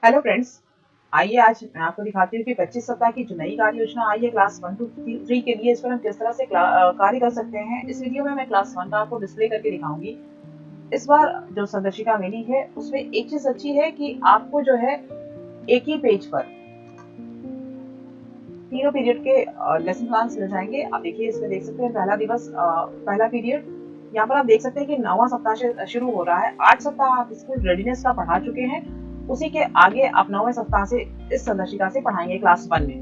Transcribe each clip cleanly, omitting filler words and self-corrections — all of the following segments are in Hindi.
हेलो फ्रेंड्स, आइए आज मैं आपको दिखाती हूँ कि 25 सप्ताह की जो नई कार्य योजना आई है क्लास 1 टू 3 के लिए, इस पर हम किस तरह से कार्य कर सकते हैं। इस वीडियो में मैं क्लास 1 का आपको डिस्प्ले करके दिखाऊंगी। इस बार जो संदर्शिका मिली है उसमें एक चीज अच्छी है कि आपको जो है एक ही पेज पर तीनों पीरियड के लेसन प्लान मिल जाएंगे। आप देखिए, इसमें देख सकते हैं पहला दिवस, पहला पीरियड। यहाँ पर आप देख सकते हैं कि 9वां सप्ताह से शुरू हो रहा है। 8 सप्ताह आप स्कूल रेडीनेस का पढ़ा चुके हैं, उसी के आगे आप 9वें सप्ताह से इस संदर्शिका से पढ़ाएंगे क्लास 1 में।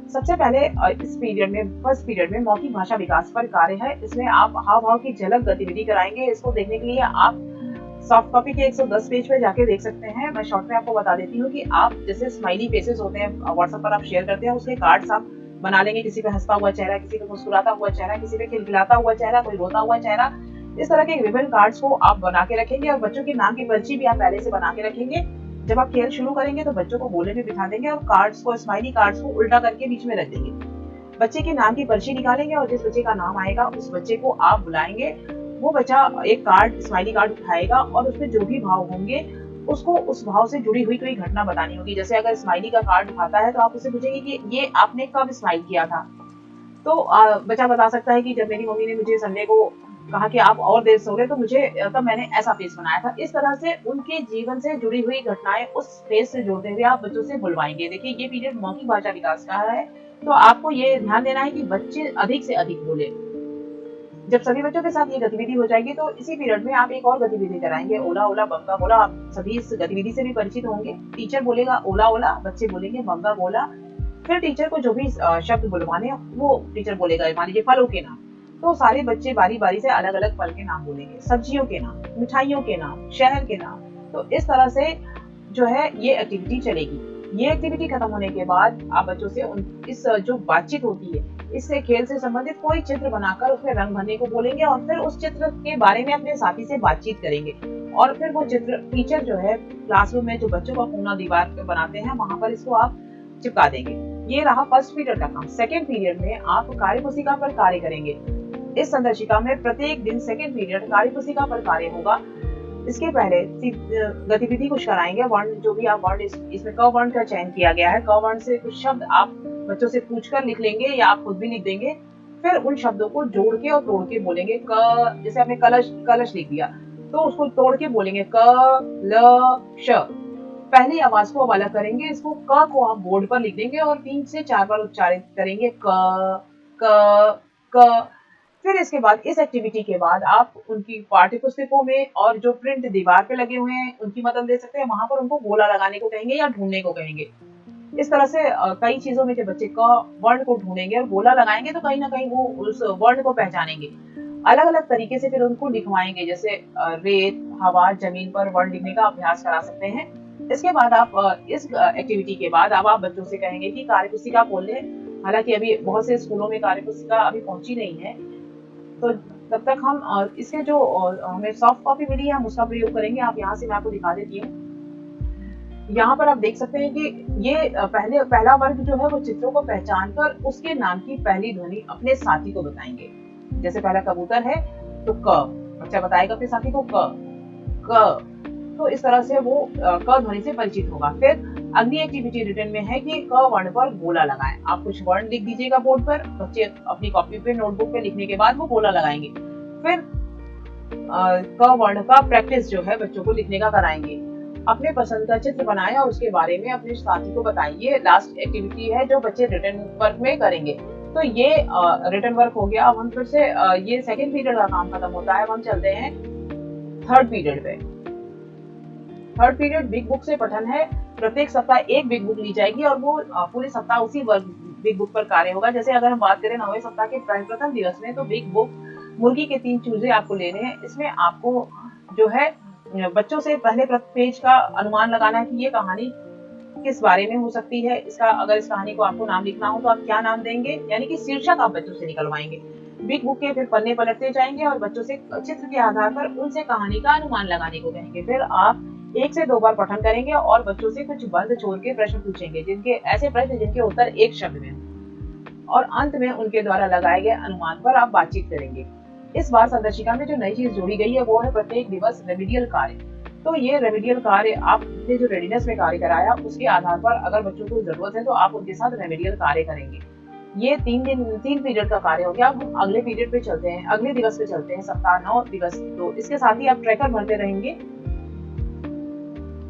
सबसे पहले इस पीरियड में, फर्स्ट पीरियड में मौखिक भाषा विकास पर कार्य है। इसमें आप हाव भाव की झलक गतिविधि कराएंगे। इसको देखने के लिए आप सॉफ्ट कॉपी के 110 पेज पे जाके देख सकते हैं। मैं शॉर्ट में आपको बता देती हूँ कि आप जैसे स्माइली फेसेस होते हैं व्हाट्सएप पर आप शेयर करते हैं, उसके कार्ड्स आप बना लेंगे। किसी पे हंसता हुआ चेहरा, किसी पे मुस्कुराता हुआ चेहरा, किसी पे खिलखिलाता हुआ चेहरा, कोई रोता हुआ चेहरा। इस तरह के विभिन्न कार्ड्स को आप बना के रखेंगे और बच्चों के नाम की पर्ची भी आप पहले से बना के रखेंगे। जब आप खेल शुरू करेंगे तो बच्चों को गोले में बिठा देंगे और कार्ड्स को, स्माइली कार्ड्स को उल्टा करके बीच में रख देंगे। बच्चे के नाम की पर्ची निकालेंगे और जिस बच्चे का नाम आएगा उस बच्चे को आप बुलाएंगे। वो बच्चा एक कार्ड, स्माइली कार्ड उठाएगा और उसमें जो भी भाव होंगे उसको उस भाव से जुड़ी हुई कोई घटना बतानी होगी। जैसे अगर स्माइली का कार्ड उठाता है तो आप उससे पूछेंगे कि ये आपने कब स्माइल किया था। तो बच्चा बता सकता है कि जब मेरी मम्मी ने मुझे संडे को कहा कि आप और देर सोगे तो मुझे तब मैंने ऐसा फेस बनाया था। इस तरह से उनके जीवन से जुड़ी हुई घटनाएं उस फेस से जोड़ते हुए आप बच्चों से बुलवाएंगे। देखिए, ये पीरियड मौखिक भाषा विकास का है, तो आपको ये ध्यान देना है कि बच्चे अधिक से अधिक बोले। जब सभी बच्चों के साथ ये गतिविधि हो जाएगी तो इसी पीरियड में आप एक और गतिविधि कराएंगे, ओला ओला बंगा बोला। आप सभी इस गतिविधि से भी परिचित होंगे। टीचर बोलेगा ओला ओला, बच्चे बोलेंगे बंगा बोला। फिर टीचर को जो भी शब्द बुलवाने वो टीचर बोलेगा। मान लीजिए फलों के नाम, तो सारे बच्चे बारी बारी से अलग अलग फल के नाम बोलेंगे, सब्जियों के नाम, मिठाइयों के नाम, शहर के नाम। तो इस तरह से जो है ये एक्टिविटी चलेगी। ये एक्टिविटी खत्म होने के बाद आप बच्चों से इस जो बातचीत होती है, इससे खेल से संबंधित कोई चित्र बनाकर उसमें रंग भरने को बोलेंगे और फिर उस चित्र के बारे में अपने साथी से बातचीत करेंगे। और फिर वो चित्र टीचर जो है क्लासरूम में जो बच्चों का कोना दीवार पे बनाते हैं वहां पर इसको आप चिपका देंगे। ये रहा फर्स्ट पीरियड का काम। सेकेंड पीरियड में आप कार्यपुस्तिका पर कार्य करेंगे। इस संदर्शिका में प्रत्येक दिन सेकेंड पीरियड कार्यपुस्तिका पर कार्य होगा। इसके पहले गतिविधि कुछ कराएंगे। वर्ण, जो भी आप वर्ण, इसमें क वर्ण का चयन किया गया है। क वर्ण से कुछ शब्द आप बच्चों से पूछकर लिख लेंगे या आप खुद भी लिख देंगे। फिर उन शब्दों को जोड़ के और तोड़ के बोलेंगे। क, जैसे आपने कलश कलश लिख दिया तो उसको तोड़ के बोलेंगे क ल श। पहली आवाज को अब अलग करेंगे। इसको क को आप बोर्ड पर लिख देंगे और 3 से 4 बार उच्चारित करेंगे, क क क। फिर इसके बाद, इस एक्टिविटी के बाद आप उनकी पाठ्य पुस्तकों में और जो प्रिंट दीवार पे लगे हुए हैं उनकी मदद ले सकते हैं। वहां पर उनको गोला लगाने को कहेंगे या ढूंढने को कहेंगे। इस तरह से कई चीजों में जब बच्चे क वर्ण को ढूंढेंगे और गोला लगाएंगे तो कहीं ना कहीं वो उस वर्ण को पहचानेंगे। अलग अलग तरीके से फिर उनको लिखवाएंगे। जैसे रेत, हवा, जमीन पर वर्ण लिखने का अभ्यास करा सकते हैं। इसके बाद आप इस एक्टिविटी के बाद अब आप बच्चों से कहेंगे कि कार्यपुस्तिका खोल लें। हालांकि अभी बहुत से स्कूलों में कार्यपुस्तिका अभी पहुंची नहीं है, तो तब तक हम इसके जो हमें सॉफ्ट कॉपी मिली है हम उसका प्रयोग करेंगे। आप यहाँ से मैं आपको दिखा देती हूँ। यहाँ पर आप देख सकते हैं कि ये पहला वर्ग जो है वो चित्रों को पहचान कर उसके नाम की पहली ध्वनि अपने साथी को बताएंगे। जैसे पहला कबूतर है तो क, बच्चा बताएगा अपने साथी को क क। तो इस तरह से वो क ध्वनि से परिचित होगा। फिर अगली एक्टिविटी रिटर्न में है कि क वर्ण पर गोला लगाएं। आप कुछ वर्ण लिख दीजिएगा बोर्ड पर, बच्चे अपनी कॉपी पे, नोटबुक पे लिखने के बाद वो गोला लगाएंगे। फिर क वर्ण का प्रैक्टिस जो है बच्चों को लिखने का कराएंगे। अपने पसंद का चित्र बनाएं और उसके बारे में अपने साथी को बताइए। लास्ट एक्टिविटी है जो बच्चे रिटर्न वर्क में करेंगे। तो ये रिटर्न वर्क हो गया। अब हम फिर से ये सेकेंड पीरियड का काम खत्म होता है। अब हम चलते हैं थर्ड पीरियड पे। थर्ड पीरियड बिग बुक से पठन है। प्रत्येक सप्ताह एक बिग बुक ली जाएगी और वो पूरे सप्ताह उसी बिग बुक पर कार्य होगा। जैसे अगर हम बात करें 9वें सप्ताह के प्रथम दिवस में, तो बिग बुक मुर्गी के 3 चूजे आपको लेने हैं। इसमें आपको जो है बच्चों से पहले पेज का अनुमान लगाना है कि ये कहानी किस बारे में हो सकती है। इसका, अगर इस कहानी को आपको नाम लिखना हो तो आप क्या नाम देंगे, यानी कि शीर्षक आप बच्चों से निकलवाएंगे। बिग बुक के फिर पन्ने पलटते जाएंगे और बच्चों से चित्र के आधार पर उनसे कहानी का अनुमान लगाने को कहेंगे। फिर आप 1 से 2 बार पठन करेंगे और बच्चों से कुछ बंद छोड़ के प्रश्न पूछेंगे, जिनके ऐसे प्रश्न जिनके उत्तर एक शब्द में, और अंत में उनके द्वारा लगाए गए अनुमान पर आप बातचीत करेंगे। इस बार संदर्शिका में जो नई चीज जोड़ी गई है वो है प्रत्येक दिवस रेमिडियल कार्य। तो ये रेमेडियल कार्य आपने जो रेडीनेस में कार्य कराया उसके आधार पर अगर बच्चों को जरूरत है तो आप उनके साथ रेमेडियल कार्य करेंगे। ये 3 पीरियड का कार्य हो गया। अब हम अगले पीरियड पे चलते हैं, अगले दिवस पे चलते हैं, सप्ताह 9 दिवस। तो इसके साथ ही आप ट्रैकर भरते रहेंगे।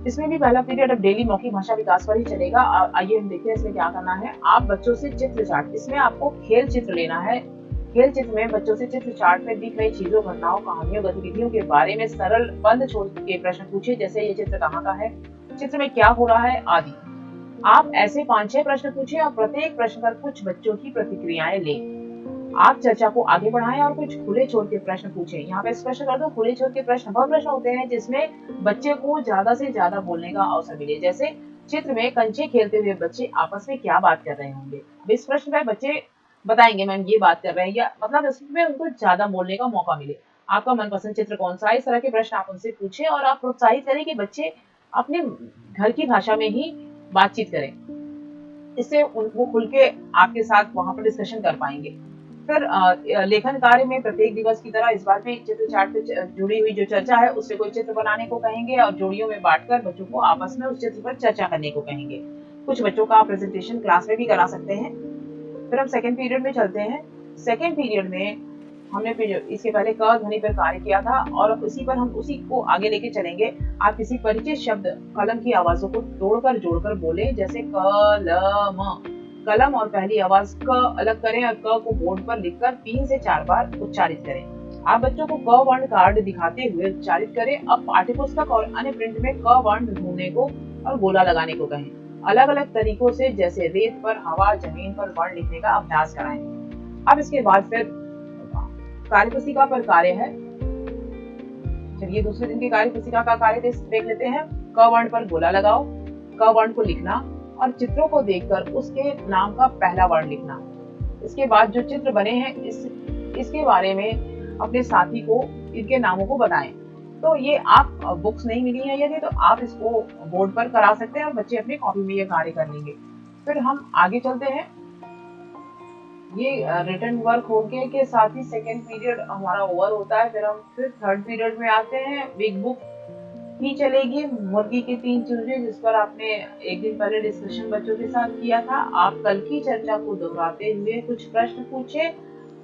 इसमें भी पहला पीरियड अब डेली मौखिक भाषा विकास पर ही चलेगा। आइए हम देखते हैं इसमें क्या करना है। आप बच्चों से चित्र चार्ट, इसमें आपको खेल चित्र लेना है। खेल चित्र में बच्चों से चित्र चार्ट में दिख रही चीजों, घटनाओं, कहानियों, गतिविधियों के बारे में सरल बंद छोड़ के प्रश्न पूछिए, जैसे ये चित्र कहाँ का है, चित्र में क्या हो रहा है आदि। आप ऐसे 5-6 प्रश्न पूछिए और प्रत्येक प्रश्न पर कुछ बच्चों की प्रतिक्रियाएं लें। आप चर्चा को आगे बढ़ाएं और कुछ खुले छोर के प्रश्न पूछें। यहाँ पे स्पष्ट कर दो, खुले छोर के प्रश्न वह प्रश्न होते हैं जिसमें बच्चे को ज्यादा से ज्यादा बोलने का अवसर मिले। जैसे चित्र में कंचे खेलते हुए बच्चे आपस में क्या बात कर रहे होंगे। अब इस प्रश्न में बच्चे बताएंगे मैम ये बात कर रहे हैं, या मतलब इसमें उनको ज्यादा बोलने का मौका मिले। आपका मनपसंद चित्र कौन सा है, इस तरह के प्रश्न आप उनसे पूछें और आप प्रोत्साहित करें कि बच्चे अपने घर की भाषा में ही बातचीत करें। इससे वो खुल के आपके साथ वहां पर डिस्कशन कर पाएंगे। फिर लेखन कार्य में प्रत्येक दिवस की तरह इस बार भी चित्र चार्ट पे जुड़ी हुई जो चर्चा है उससे कोई चित्र बनाने को कहेंगे और जोड़ियों में बांटकर बच्चों को आपस में उस चित्र पर चर्चा करने को कहेंगे। कुछ बच्चों का प्रेजेंटेशन क्लास में भी करा सकते हैं। फिर हम सेकेंड पीरियड में चलते हैं। सेकेंड पीरियड में हमने इसके पहले क ध्वनि पर कार्य किया था और उसी को आगे लेके चलेंगे। आप किसी परिचित शब्द कलम की आवाजों को तोड़कर जोड़कर बोले, जैसे कलम। कलम और पहली आवाज क अलग करें और क को बोर्ड पर लिखकर 3 से 4 बार उच्चारित करें। आप बच्चों को क वर्ण कार्ड दिखाते हुए उच्चारित करें। अब पाठ्यपुस्तक और अन्य प्रिंट में क वर्ण ढूंढने को और गोला लगाने को कहें। अलग अलग तरीकों से, जैसे रेत पर, हवा, जमीन पर वर्ण लिखने का अभ्यास कराएं। अब इसके बाद फिर कार्यपुस्तिका पर कार्य है। चलिए दूसरे दिन की कार्यपुस्तिका का कार्य देख लेते हैं। क वर्ण पर गोला लगाओ, क वर्ण को लिखना और चित्रों को देखकर उसके नाम का पहला वर्ण लिखना। इसके बाद जो चित्र बने हैं इसके बारे में अपने साथी को इनके नामों को बताएं। तो ये आप बुक्स नहीं मिली है यदि तो आप इसको बोर्ड पर करा सकते हैं और बच्चे अपनी कॉपी में ये कार्य कर लेंगे। फिर हम आगे चलते हैं। ये रिटन वर्क होने के साथ ही सेकेंड पीरियड हमारा ओवर होता है। फिर थर्ड पीरियड में आते हैं। बिग बुक ही चलेगी, मुर्गी के 3 चूजे, जिस पर आपने एक दिन पहले डिस्कशन बच्चों के साथ किया था। आप कल की चर्चा को दोहराते हुए कुछ प्रश्न पूछे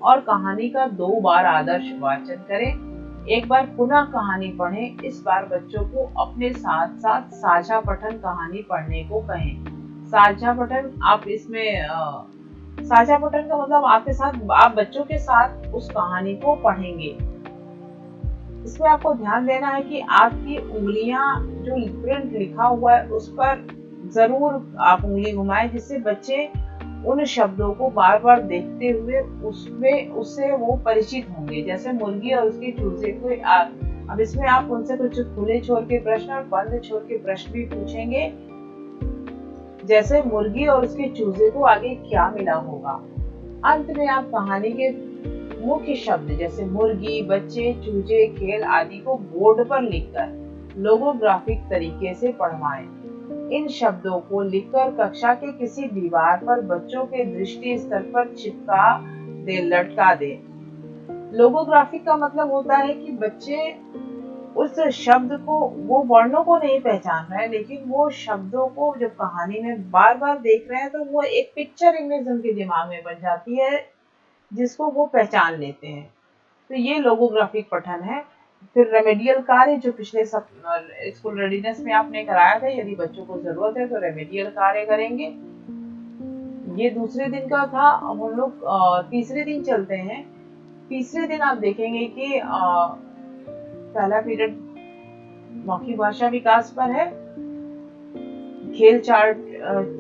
और कहानी का 2 बार आदर्श वाचन करें। एक बार पुनः कहानी पढ़ें। इस बार बच्चों को अपने साथ साथ साझा पठन कहानी पढ़ने को कहें। साझा पठन, आप इसमें साझा पठन का मतलब आप बच्चों के साथ उस कहानी को पढ़ेंगे। इसमें आपको ध्यान देना है कि आपकी उंगलियां जो प्रिंट लिखा हुआ है उस पर जरूर आप उंगली घुमाएं, जिससे बच्चे उन शब्दों को बार बार देखते हुए उससे वो परिचित होंगे। जैसे मुर्गी और उसके चूजे को अब इसमें आप उनसे कुछ खुले छोर के प्रश्न और बंद छोर के प्रश्न भी पूछेंगे, जैसे मुर्गी और उसके चूजे को आगे क्या मिला होगा। अंत में आप कहानी के मुख्य शब्द जैसे मुर्गी, बच्चे, चूजे, खेल आदि को बोर्ड पर लिखकर लोगोग्राफिक तरीके से पढ़वाएं। इन शब्दों को लिखकर कक्षा के किसी दीवार पर बच्चों के दृष्टि स्तर पर लटका दे। लोगोग्राफिक का मतलब होता है कि बच्चे उस शब्द को, वो वर्णों को नहीं पहचान रहे हैं, लेकिन वो शब्दों को जब कहानी में बार बार देख रहे हैं तो वो एक पिक्चर इमेज उनके दिमाग में बन जाती है जिसको वो पहचान लेते हैं। तो ये लोगोग्राफिक पठन है। फिर रेमेडियल कार्य जो पिछले स्कूल रेडीनेस में आपने कराया था, यदि बच्चों को जरूरत है तो रेमेडियल कार्य करेंगे। ये दूसरे दिन का था। अब हम लोग तीसरे दिन चलते हैं। तीसरे दिन आप देखेंगे कि पहला पीरियड मौखिक भाषा विकास पर है। खेल चार्ट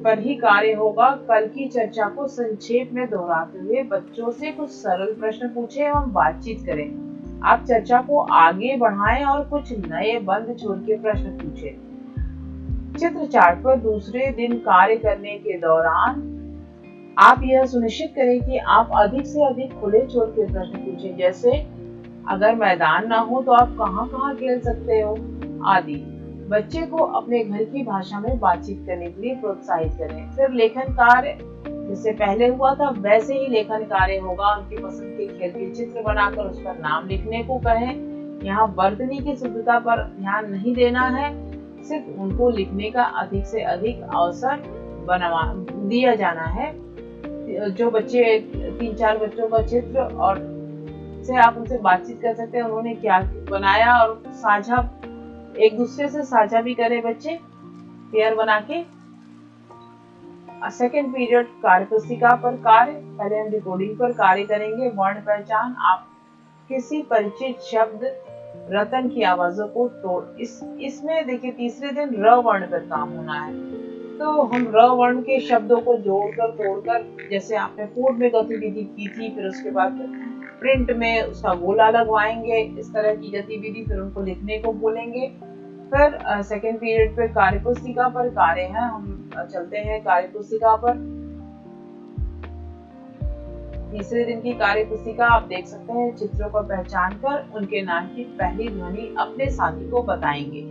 पर ही कार्य होगा। कल की चर्चा को संक्षेप में दोहराते हुए बच्चों से कुछ सरल प्रश्न पूछें एवं बातचीत करें। आप चर्चा को आगे बढ़ाएं और कुछ नए बंद छोर के प्रश्न पूछें। चित्र चार्ट पर दूसरे दिन कार्य करने के दौरान आप यह सुनिश्चित करें कि आप अधिक से अधिक खुले छोर के प्रश्न पूछें, जैसे अगर मैदान ना हो तो आप कहाँ खेल सकते हो आदि। बच्चे को अपने घर की भाषा में बातचीत करने के लिए प्रोत्साहित करें। फिर लेखन कार्य जैसे पहले हुआ था वैसे ही लेखन कार्य होगा। उनकी पसंद के खेल के चित्र बनाकर उस पर नाम लिखने को कहें। यहाँ वर्तनी की शुद्धता पर ध्यान नहीं देना है, सिर्फ उनको लिखने का अधिक से अधिक अवसर दिया जाना है। जो बच्चे 3-4 बच्चों का चित्र और से आप उनसे बातचीत कर सकते हैं, उन्होंने क्या बनाया, और साझा एक दूसरे से साझा भी करें बच्चे पेयर बना के। सेकेंड पीरियड कार्य पुस्तिका पर कार्य। पहले हम रिकॉर्डिंग पर कार्य करेंगे। वर्ण पहचान। आप किसी परिचित शब्द रतन की आवाजों को तोड़, इसमें देखिए तीसरे दिन र वर्ण पर काम होना है। तो हम र वर्ण के शब्दों को जोड़कर तोड़कर, जैसे आपने कोड में गतिविधि की थी, फिर उसके बाद प्रिंट में उसका गोला लगवाएंगे, इस तरह की गतिविधि, फिर उनको लिखने को बोलेंगे। फिर सेकेंड पीरियड पे कार्य पुस्तिका पर कार्य है। हम चलते हैं कार्य पुस्तिका पर। तीसरे दिन की कार्य पुस्तिका आप देख सकते हैं। चित्रों को पहचान कर उनके नाम की पहली ध्वनि अपने साथी को बताएंगे।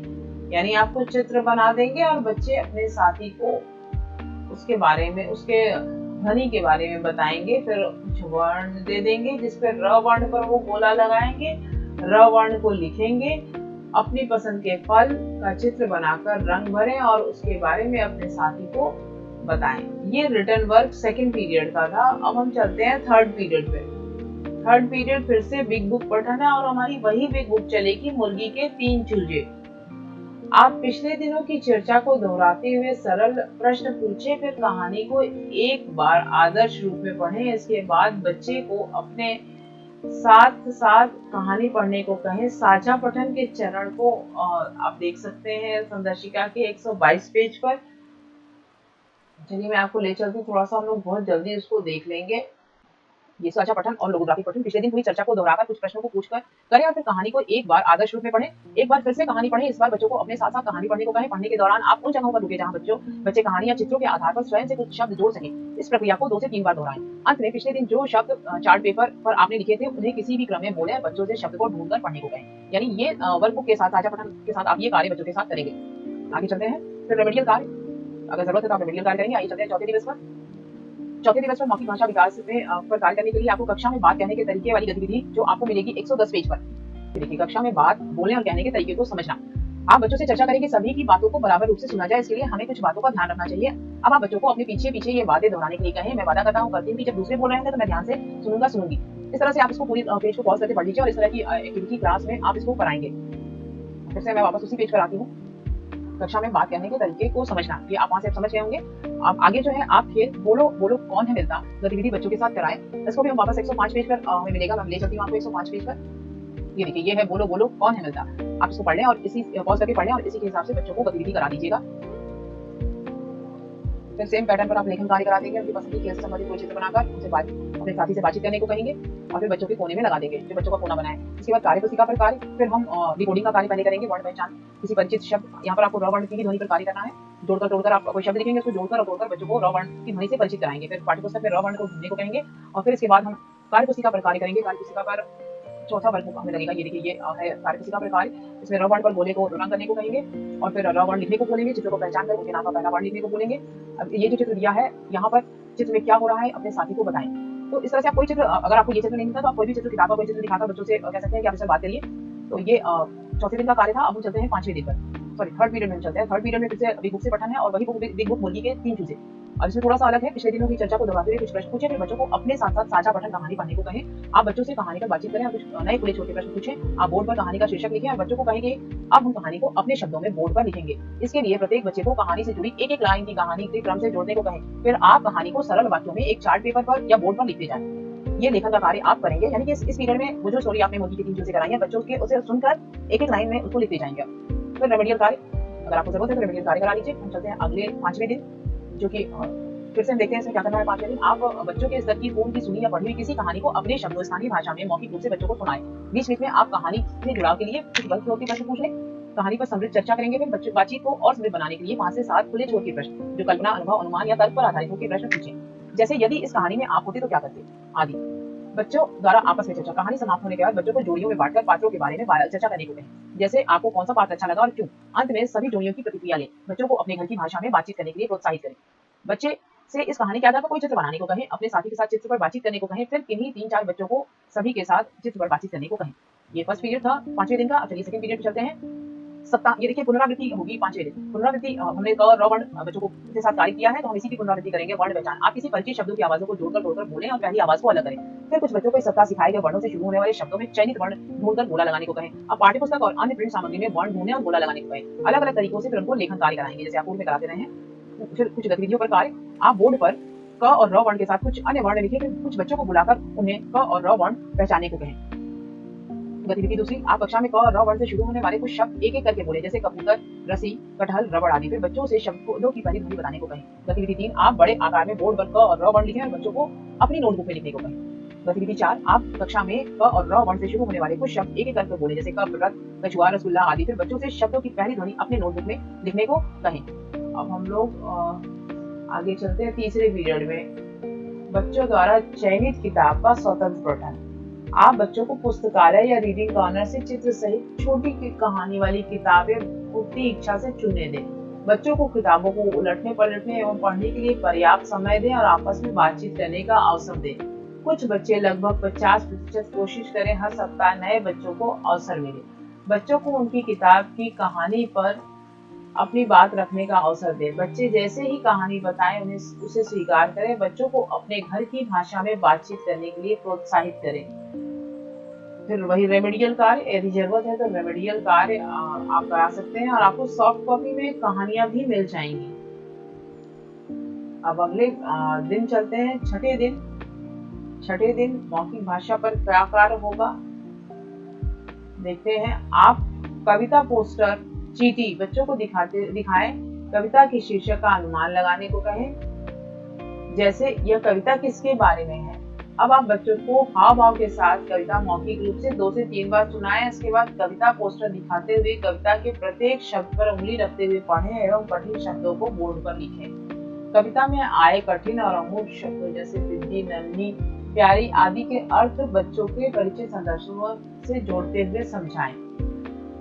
यानी आपको चित्र बना देंगे और बच्चे अपने साथी को उसके बारे में, उसके ध्वनि के बारे में बताएंगे। फिर कुछ वर्ण दे देंगे, जिस पर र वर्ण पर वो गोला लगाएंगे, र वर्ण को लिखेंगे, अपनी पसंद के फल का चित्र बनाकर रंग भरें और उसके बारे में अपने साथी को बताएं। ये रिटन वर्क सेकंड पीरियड का था। अब हम चलते हैं थर्ड पीरियड पे। थर्ड पीरियड फिर से बिग बुक पठन है और हमारी वही बिग बुक चलेगी, मुर्गी के 3 चूजे। आप पिछले दिनों की चर्चा को दोहराते हुए सरल प्रश्न पूछें, फिर कहानी को एक बार आदर्श रूप में पढ़ें। इसके बाद बच्चे को अपने साथ साथ कहानी पढ़ने को कहें। साझा पठन के चरण को आप देख सकते हैं संदर्शिका के 122 पेज पर। चलिए मैं आपको ले चलती हूँ, थोड़ा सा हम लोग बहुत जल्दी इसको देख लेंगे। ये साझा पठन और लोगोग्राफिक पठन। पिछले दिन हुई चर्चा को दोहराकर कुछ प्रश्नों को पूछकर करें और फिर कहानी को एक बार आदर्श रूप में पढ़ें। एक बार फिर से कहानी पढ़ें। इस बार बच्चों को अपने साथ साथ कहानी पढ़ने को कहें। पढ़ने के दौरान आप उन जगहों पर रुके जहां बच्चे कहानी या चित्रों के आधार पर स्वयं से कुछ शब्द जोड़ सकें। इस प्रक्रिया को 2 से 3 बार दोहराएं। अंत में पिछले दिन जो शब्द चार्ट पेपर पर आपने लिखे थे उन्हें किसी भी क्रम में बोलें और बच्चों से शब्द को ढूंढकर पढ़ने को कहें। यानी ये वर्कबुक के साथ, साझा पठन के साथ आप ये कार्य बच्चों के साथ करेंगे। आगे चलते हैं। फिर रेमेडियल कार्य, अगर जरूरत है तो आप रेमेडियल कार्य करेंगे। आइए चलते हैं चौथे दिवस पर। चौथे दिवस पर मौखिक भाषा विकास में पर कार्य करने के लिए आपको कक्षा में बात कहने के तरीके वाली गतिविधि जो आपको मिलेगी 110 पेज पर। देखिए, कक्षा में बात बोलने और कहने के तरीके को समझना। आप बच्चों से चर्चा करें कि सभी की बातों को बराबर रूप से सुना जाए। इसके लिए हमें कुछ बातों का ध्यान रखना चाहिए। अब आप बच्चों को अपने पीछे पीछे ये बातें दोहराने के लिए कहें। मैं वादा करता हूँ करती हूँ कि जब दूसरे बोल रहे होंगे तो मैं ध्यान से सुनूंगी। इस तरह से आप इसको पूरी पेज को पॉज करके पढ़ लीजिए और इस तरह की एक्टिविटी क्लास में आप इसको कराएंगे। फिर से मैं वापस उसी पेज पर आती हूँ। कक्षा में बात कहने के तरीके को समझना, ये आप वहां से समझ गए होंगे। आप आगे जो है आप खेल बोलो बोलो कौन है मिलता गतिविधि बच्चों के साथ कराएं। इसको भी हम वापस 105 पेज पर हमें मिलेगा। मैं ले चलती हूँ आपको 105 पेज पर। ये देखिए, ये है बोलो बोलो कौन है मिलता। आप इसको पढ़ लें और इसी पॉज करके पढ़ लें और इसी के हिसाब से बच्चों को गतिविधि करा दीजिएगा। फिर सेम पैटर्न पर आप लेखन कार्य करा देंगे। उनकी पसंद की खेल से संबंधित कोई चित्र बनाकर उनसे अपने साथी से बातचीत करने को कहेंगे और फिर बच्चों के कोने में लगा देंगे, जो बच्चों का कोना बनाए। इसके बाद कार्य पुस्तिका पर कार्य। फिर हम डिकोडिंग का कार्य पहले करेंगे। वर्ण पहचान, किसी परिचित शब्द, यहाँ पर आपको र वर्ण की ध्वनि पर कार्य करना है। जोड़कर तोड़कर आप कोई शब्द लिखेंगे, उसको जोड़कर और तोड़कर बच्चों को र वर्ण की ध्वनि से परिचित कराएंगे। फिर पाठ्यपुस्तक में र वर्ण को ढूंढने को कहेंगे और फिर इसके बाद हम कार्य पुस्तिका पर कार्य करेंगे। कार्य पुस्तिका पर चौथा वर्ग हमें लगेगा। ये देखिए, ये है कार्य पुस्तिका पर कार्य। इसमें र वर्ण पर गोले को रंग करने को कहेंगे और फिर र वर्ण लिखने को बोलेंगे। चित्र को पहचान कर उनके नाम का पहला वर्ण लिखने को बोलेंगे। अब ये जो चित्र दिया है, यहाँ पर चित्र में क्या हो रहा है अपने साथी को बताएं। तो इस तरह से आप कोई चित्र, अगर आपको ये चित्र नहीं मिलता तो आप कोई भी चित्र किताब का कोई चित्र दिखाकर बच्चों से कह सकते हैं कि आप इससे बात करिए। तो ये चौथे दिन का कार्य था। अब हम चलते हैं 5वें दिन पर, सॉरी थर्ड पीरियड में चलते हैं। थर्ड पीरियड में फिर से बिग बुक से पठन है और वही बिग बुक मुर्गी के 3 चूजे। अब इसमें थोड़ा सा अलग है। पिछले दिनों की चर्चा को दोहराते हुए कुछ प्रश्न पूछे, फिर बच्चों को अपने साथ साथ साझा पठन कहानी पढ़ने को कहें। आप बच्चों से कहानी पर बातचीत करें और कुछ नए खुले छोटे प्रश्न पूछें। आप बोर्ड पर कहानी का शीर्षक लिखें और बच्चों को कहेंगे अब हम कहानी को अपने शब्दों में बोर्ड पर लिखेंगे। इसके लिए प्रत्येक बच्चे को कहानी से जुड़ी एक लाइन की कहानी के क्रम से जोड़ने को कहें। फिर आप कहानी को सरल वाक्यों में एक चार्ट पेपर पर या बोर्ड पर लिखते जाएं। ये लेखन का कार्य आप करेंगे। यानी कि इस पीरियड में वो जो स्टोरी आपने मुर्गी के 3 चूजे कराई है, बच्चों के उसे सुनकर एक लाइन में उसको लिखते जाएंगे। फिर रेमेडियल कार्य, अगर आपको जरूरत है तो रेमेडियल कार्य करा लीजिए। हम चलते हैं अगले 5वें दिन, जो कि फिर से हम देखते हैं इसमें क्या करना है। 5वें दिन आप बच्चों के स्तर की पूर्ण की सुनी या पढ़ी हुई किसी कहानी को अपने शब्दों स्थानीय भाषा में मौखिक रूप से बच्चों को सुनाएं। बीच बीच में आप कहानी से जुड़ाव के लिए कुछ गलत प्रश्न पूछ लें। कहानी पर समृद्ध चर्चा करेंगे। फिर बच्चों बातचीत को और समृद्ध बनाने के लिए 5 से 7 खुले छोर के प्रश्न, जो कल्पना, अनुभव, अनुमान या तर्क पर आधारित होकर प्रश्न पूछें। जैसे यदि इस कहानी में आप होते तो क्या करते आदि। बच्चों द्वारा आपस में चर्चा। कहानी समाप्त होने के बाद बच्चों को जोड़ियों में बांटकर पात्रों के बारे में चर्चा करने को कहें। जैसे आपको कौन सा पात्र अच्छा लगा और क्यों। अंत में सभी जोड़ियों की प्रतिक्रिया लें। बच्चों को अपने घर की भाषा में बातचीत करने के लिए प्रोत्साहित करें। बच्चे से इस कहानी के आधार पर कोई चित्र बनाने को कहें, अपने साथी के साथ चित्र पर बातचीत करने को कहें, फिर किन्हीं 3-4 बच्चों को सभी के साथ चित्र पर बातचीत करने को कहें। ये फर्स्ट पीरियड था 5वें दिन का। अब चलिए सेकंड पीरियड पे चलते हैं। सप्ताह, ये देखिए पुनरावृत्ति होगी 5वें दिन। पुनरावृत्ति हमने क र वर्ण बच्चों को के साथ कार्य किया है, तो हम इसी की पुनरावृत्ति करेंगे। वर्ण पहचान, आप किसी परिचित शब्दों की आवाजों को जोड़कर तोड़कर बोलें और पहली आवाज को अलग करें। फिर कुछ बच्चों को इस सप्ताह सिखाए गए वर्णों से शुरू होने वाले शब्दों में चयनित वर्ण ढूंढकर गोला लगाने को कहें। अब पाठ्यपुस्तक और अन्य प्रिंट सामग्री में वर्ण ढूंढने और गोला लगाने को कहें। अलग अलग तरीकों से फिर उनको लेखन कार्य कराएंगे, जैसे आप पूर्व में कराते रहे हैं। फिर कुछ गतिविधियों पर कार्य, आप बोर्ड पर क और र वर्ण के साथ कुछ अन्य वर्ण लिखें, फिर कुछ बच्चों को बुलाकर उन्हें क और र वर्ण पहचानने को कहें। गतिविधि दूसरी, आप कक्षा में क और र वर्ण से शुरू होने वाले कुछ शब्द एक एक करके बोले, जैसे कबूतर, रस्सी, कटहल, रबड़ आदि। फिर बच्चों से शब्दों की पहली ध्वनि बताने को कहें। गतिविधि 3, आप बड़े आकार में बोर्ड पर क और र वर्ण लिखें और बच्चों को अपनी नोटबुक में लिखने को कहें। गतिविधि 4, आप कक्षा में क और र वर्ण से शुरू होने वाले कुछ शब्द एक एक करके बोले, जैसे कप, रथ, कछुआ, रसगुल्ला आदि। फिर बच्चों से शब्दों की पहली ध्वनि अपने नोटबुक में लिखने को कहें। अब हम लोग आगे चलते हैं तीसरे पीरियड में। बच्चों द्वारा चयनित किताब का स्वतंत्र पठन। आप बच्चों को पुस्तकालय या रीडिंग कॉर्नर से चित्र सहित छोटी कहानी वाली किताबें अपनी इच्छा से चुनने दें। बच्चों को किताबों को उलटने पलटने एवं पढ़ने के लिए पर्याप्त समय दें और आपस में बातचीत करने का अवसर दें। कुछ बच्चे लगभग 50% कोशिश करें हर सप्ताह नए बच्चों को अवसर मिले। बच्चों को उनकी किताब की कहानी पर अपनी बात रखने का अवसर दें। बच्चे जैसे ही कहानी बताएं उन्हें उसे स्वीकार करें। बच्चों को अपने घर की भाषा में बातचीत करने के लिए प्रोत्साहित करें। फिर वही रेमेडियल कार्य, यदि जरूरत है तो रेमेडियल कार्य आप करा सकते हैं और आपको सॉफ्ट कॉपी में कहानियां भी मिल जाएंगी। अब अगले दिन चलते हैं, छठे दिन मौखिक भाषा पर क्या कार्य होगा देखते हैं। आप कविता पोस्टर, चीटी बच्चों को दिखाएं। कविता के शीर्षक का अनुमान लगाने को कहें, जैसे यह कविता किसके बारे में है। अब आप बच्चों को हाव भाव के साथ कविता मौखिक रूप से 2 से 3 बार सुनाएं। इसके बाद कविता पोस्टर दिखाते हुए कविता के प्रत्येक शब्द पर उंगली रखते हुए पढ़ें एवं कठिन शब्दों को बोर्ड पर लिखें। कविता में आए कठिन और अमूर्त शब्दों जैसे बिंदी, नन्ही, प्यारी आदि के अर्थ बच्चों के परिचित संदर्भों से जोड़ते हुए समझाएं।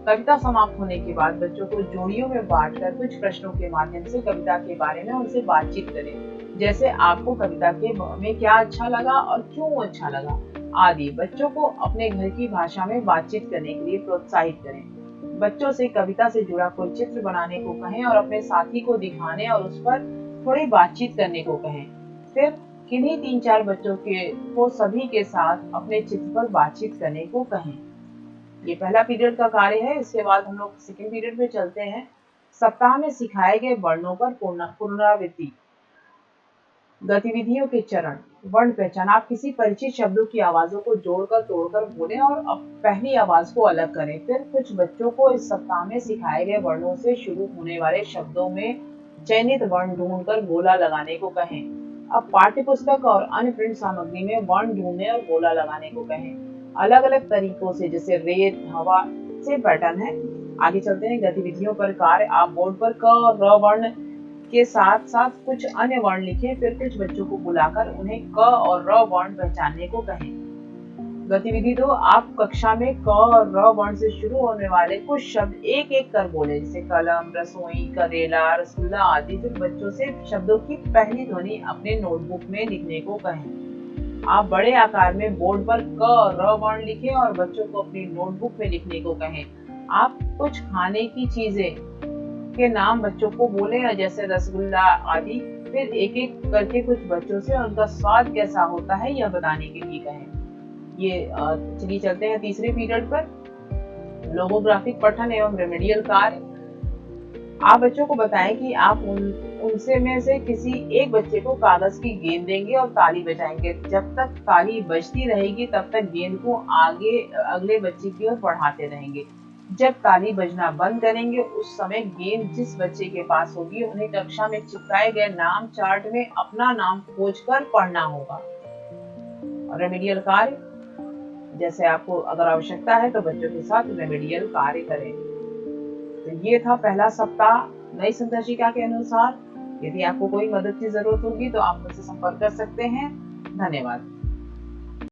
कविता समाप्त होने के बाद बच्चों को जोड़ियों में बांटकर कुछ प्रश्नों के माध्यम से कविता के बारे में उनसे बातचीत करें, जैसे आपको कविता के में क्या अच्छा लगा और क्यों अच्छा लगा आदि। बच्चों को अपने घर की भाषा में बातचीत करने के लिए प्रोत्साहित करें। बच्चों से कविता से जुड़ा कोई चित्र बनाने को कहें और अपने साथी को दिखाने और उस पर थोड़ी बातचीत करने को कहें। फिर किन्हीं 3-4 बच्चों को सभी के साथ अपने चित्र पर बातचीत करने को कहें। ये पहला पीरियड का कार्य है। इसके बाद हम लोग सेकेंड पीरियड में चलते हैं। सप्ताह में सिखाए गए वर्णों पर पुनरावृत्ति। गतिविधियों के चरण, वर्ण पहचान, आप किसी परिचित शब्दों की आवाजों को जोड़कर तोड़कर बोलें और पहली आवाज को अलग करें। फिर कुछ बच्चों को इस सप्ताह में सिखाए गए वर्णों से शुरू होने वाले शब्दों में चयनित वर्ण ढूंढकर गोला लगाने को कहें। अब पाठ्यपुस्तक और अन्य प्रिंट सामग्री में वर्ण ढूंढने और गोला लगाने को कहें। अलग अलग तरीकों से, जैसे रेत, हवा से पैटर्न है। आगे चलते हैं गतिविधियों पर कार्य। आप बोर्ड पर क और र वर्ण के साथ साथ कुछ अन्य वर्ण लिखें। फिर कुछ बच्चों को बुलाकर उन्हें क और र वर्ण पहचानने को कहें। गतिविधि 2, आप कक्षा में क और र वर्ण से शुरू होने वाले कुछ शब्द एक एक कर बोले, जैसे कलम, रसोई, करेला, रसगुल्ला आदि। फिर बच्चों से शब्दों की पहली ध्वनि अपने नोटबुक में लिखने को कहें। आप बड़े आकार में बोर्ड पर क और र वर्ण लिखें और बच्चों को अपनी नोटबुक में लिखने को कहें। आप कुछ खाने की चीजें के नाम बच्चों को बोले, जैसे रसगुल्ला आदि। फिर एक एक करके कुछ बच्चों से उनका स्वाद कैसा होता है यह बताने के लिए कहें। ये चलिए चलते हैं तीसरे पीरियड पर। लोगोग्राफिक पठन एवं रेमेडियल कार्य। आप बच्चों को बताएं कि आप उनसे में से किसी एक बच्चे को कागज की गेंद देंगे और ताली बजाएंगे। जब तक ताली बजती रहेगी तब तक गेंद को आगे अगले बच्चे की ओर बढ़ाते रहेंगे। जब ताली बजना बंद करेंगे उस समय गेंद जिस बच्चे के पास होगी उन्हें कक्षा में चिपकाए गए नाम चार्ट में अपना नाम खोजकर पढ़ना होगा। रेमेडियल कार्य, जैसे आपको अगर आवश्यकता है तो बच्चों के साथ रेमेडियल कार्य करें। तो ये था पहला सप्ताह नई संदर्शिका के अनुसार। यदि आपको कोई मदद की जरूरत होगी तो आप मुझसे संपर्क कर सकते हैं। धन्यवाद।